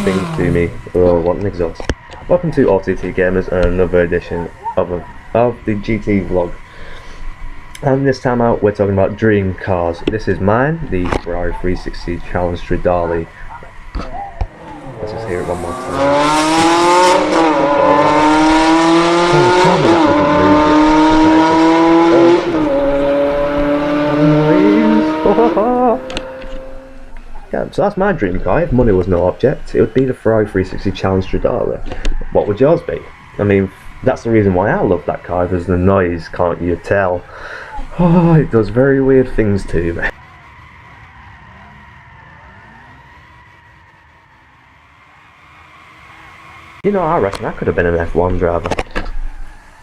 Things to me. Oh, what an exhaust. Welcome to OTT Gamers and another edition of the GT vlog. And this time out we're talking about dream cars. This is mine, the Ferrari 360 Challenge Stradale. Let's just hear it one more time. Oh, tell me that doesn't move it. Yeah, so that's my dream car. If money was no object, it would be the Ferrari 360 Challenge Stradale. What would yours be? I mean, that's the reason why I love that car, because the noise, can't you tell? Oh, it does very weird things to me. You know, I reckon I could have been an F1 driver.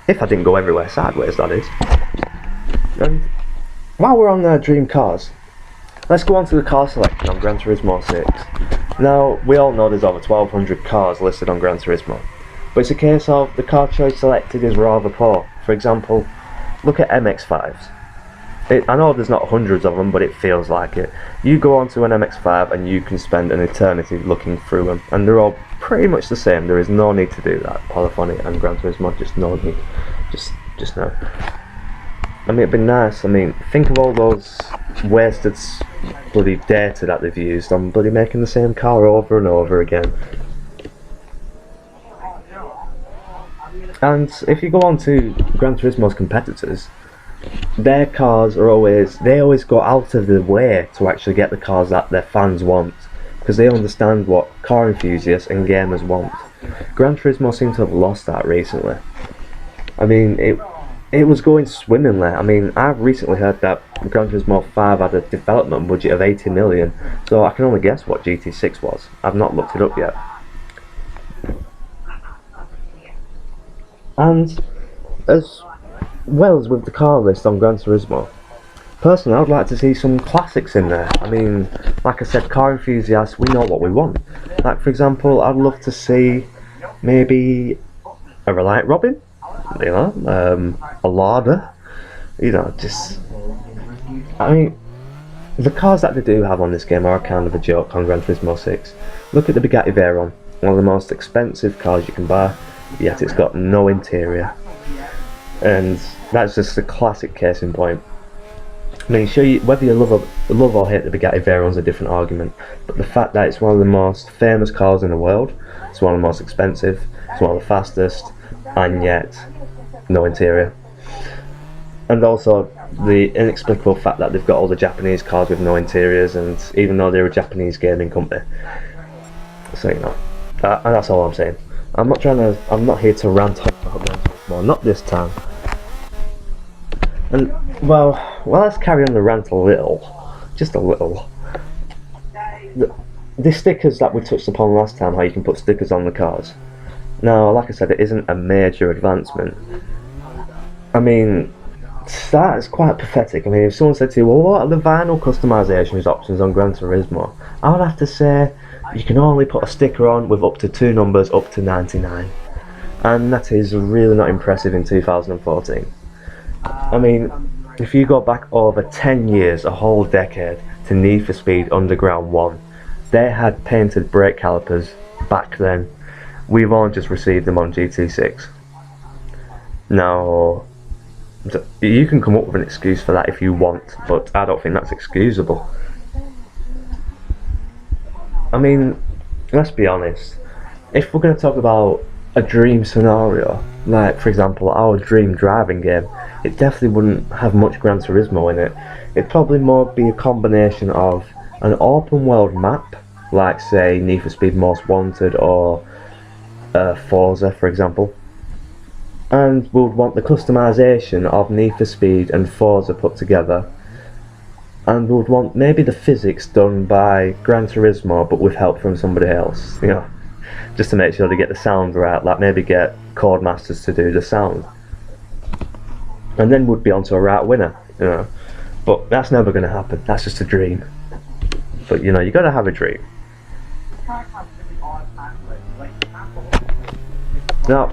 If I didn't go everywhere sideways, that is. And while we're on dream cars, let's go on to the car selection on Gran Turismo 6. Now, we all know there's over 1,200 cars listed on Gran Turismo, but it's a case of the car choice selected is rather poor. For example, look at MX-5s. I know there's not hundreds of them, but it feels like it. You go onto an MX-5 and you can spend an eternity looking through them, and they're all pretty much the same. There is no need to do that. Polyphonic and Gran Turismo, just no need. Just no. I mean, it'd be nice. I mean, think of all those wasted bloody data that they've used on bloody making the same car over and over again. And if you go on to Gran Turismo's competitors, their cars are always go out of the way to actually get the cars that their fans want, because they understand what car enthusiasts and gamers want. Gran Turismo seems to have lost that recently. I mean, it was going swimmingly. I mean, I've recently heard that Gran Turismo 5 had a development budget of 80 million, so I can only guess what GT6 was. I've not looked it up yet. And as well as with the car list on Gran Turismo, personally I'd like to see some classics in there. I mean, like I said, car enthusiasts, we know what we want. Like, for example, I'd love to see maybe a Reliant Robin, you know, a Lada, you know, just, I mean, the cars that they do have on this game are kind of a joke on Gran Turismo 6. Look at the Bugatti Veyron, one of the most expensive cars you can buy, yet it's got no interior. And that's just a classic case in point. I mean, sure, whether you love or hate the Bugatti Veyron is a different argument, but the fact that it's one of the most famous cars in the world, it's one of the most expensive, it's one of the fastest, and yet no interior. And also the inexplicable fact that they've got all the Japanese cars with no interiors, and even though they're a Japanese gaming company. So, you know, and that's all I'm saying. I'm not here to rant on about Gran Turismo, not this time. And well, let's carry on the rant a little, just a little. The stickers that we touched upon last time, how you can put stickers on the cars. Now, like I said, it isn't a major advancement. I mean, that is quite pathetic. I mean, if someone said to you, well, what are the vinyl customizations options on Gran Turismo? I would have to say, you can only put a sticker on with up to 2 numbers up to 99. And that is really not impressive in 2014. I mean, if you go back over 10 years, a whole decade, to Need for Speed Underground 1, they had painted brake calipers back then. We've only just received them on GT6. Now, you can come up with an excuse for that if you want, but I don't think that's excusable. I mean, let's be honest, if we're going to talk about a dream scenario, like for example our dream driving game, it definitely wouldn't have much Gran Turismo in it. It'd probably more be a combination of an open world map, like say Need for Speed Most Wanted or Forza for example, and we'd want the customization of Need for Speed and Forza put together, and we'd want maybe the physics done by Gran Turismo but with help from somebody else, you know, just to make sure they get the sound right, like maybe get Codemasters to do the sound, and then we'd be onto a right winner, you know. But that's never going to happen, that's just a dream. But you know, you got to have a dream. Now,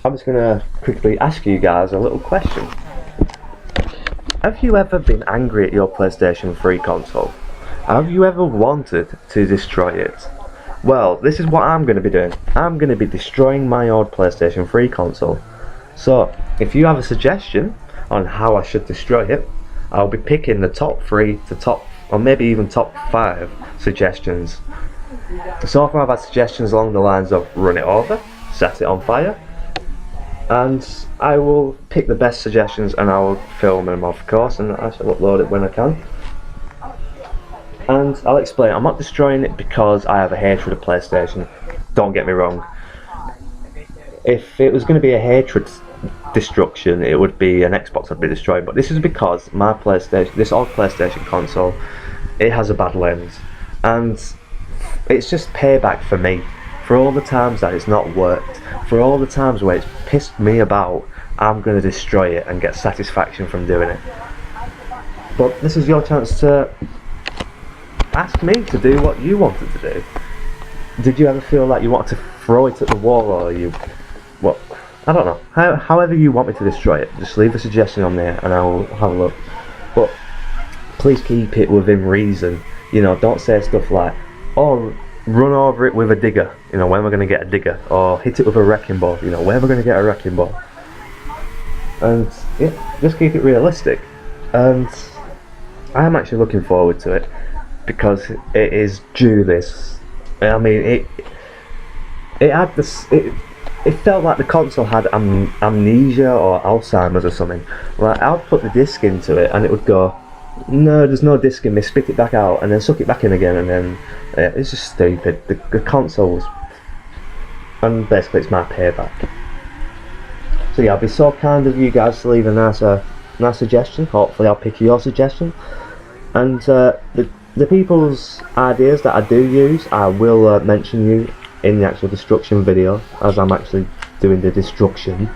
I'm just going to quickly ask you guys a little question. Have you ever been angry at your PlayStation 3 console? Have you ever wanted to destroy it? Well, this is what I'm going to be doing. I'm going to be destroying my old PlayStation 3 console. So, if you have a suggestion on how I should destroy it, I'll be picking the top 3 to top, or maybe even top 5 suggestions. So far I've had suggestions along the lines of run it over, set it on fire, and I will pick the best suggestions and I will film them, of course, and I shall upload it when I can. And I'll explain, I'm not destroying it because I have a hatred of PlayStation, don't get me wrong. If it was going to be a hatred destruction, it would be an Xbox I'd be destroying, but this is because my PlayStation, this old PlayStation console, it has a bad lens, and it's just payback for me. For all the times that it's not worked, for all the times where it's pissed me about, I'm going to destroy it and get satisfaction from doing it. But this is your chance to ask me to do what you wanted to do. Did you ever feel like you wanted to throw it at the wall, or you... what? I don't know. However you want me to destroy it, just leave a suggestion on there and I will have a look. But please keep it within reason. You know, don't say stuff like, oh, run over it with a digger, you know, when we're going to get a digger, or hit it with a wrecking ball, you know, when we're going to get a wrecking ball. And yeah, just keep it realistic. And I am actually looking forward to it because it is due this. I mean, it had this, it felt like the console had amnesia or Alzheimer's or something. Like, I'd put the disc into it and it would go, no, there's no disc in me, spit it back out and then suck it back in again, and then it's just stupid. The consoles, and basically it's my payback. So yeah, I'll be so kind of you guys to leave a nice suggestion. Hopefully I'll pick your suggestion, and the people's ideas that I do use, I will mention you in the actual destruction video, as I'm actually doing the destruction.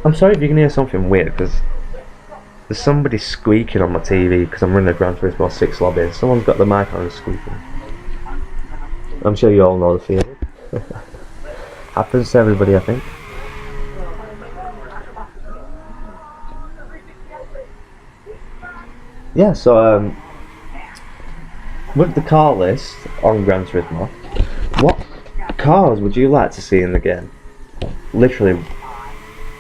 I'm sorry if you can hear something weird, because there's somebody squeaking on my TV because I'm running a Gran Turismo 6 lobby. Someone's got the mic on and squeaking. I'm sure you all know the feeling. Happens to everybody, I think. Yeah, so with the car list on Gran Turismo, what cars would you like to see in the game? Literally,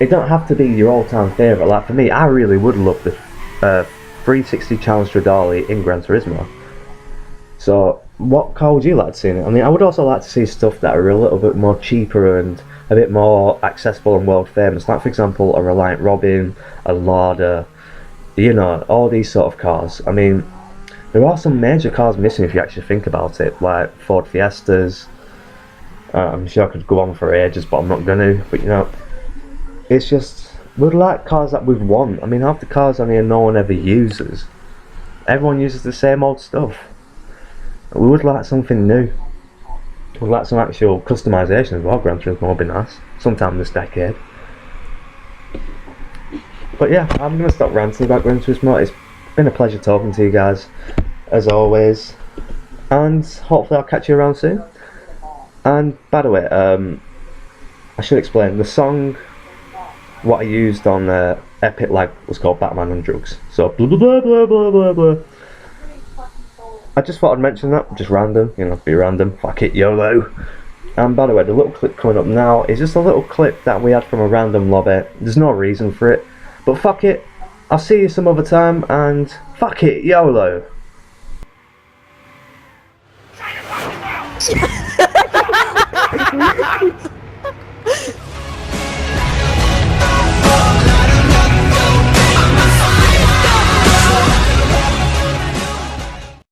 it don't have to be your all-time favourite. Like for me, I really would love the 360 Challenge Stradale in Gran Turismo. So, what car would you like to see in it? I mean, I would also like to see stuff that are a little bit more cheaper and a bit more accessible and world famous. Like for example, a Reliant Robin, a Lauda, you know, all these sort of cars. I mean, there are some major cars missing if you actually think about it, like Ford Fiestas. I'm sure I could go on for ages, but I'm not going to. But you know, it's just, we'd like cars that we'd want. I mean, half the cars on here no one ever uses. Everyone uses the same old stuff. We would like something new. We'd like some actual customization as well. Gran Turismo would be nice sometime this decade. But yeah, I'm going to stop ranting about Gran Turismo. It's been a pleasure talking to you guys, as always. And hopefully I'll catch you around soon. And by the way, I should explain, the song what I used on Epic Lag was called Batman and Drugs. So blah blah blah blah blah blah blah. I just thought I'd mention that, just random, you know, be random, fuck it, YOLO. And by the way, the little clip coming up now is just a little clip that we had from a random lobby. There's no reason for it, but fuck it, I'll see you some other time, and fuck it, YOLO.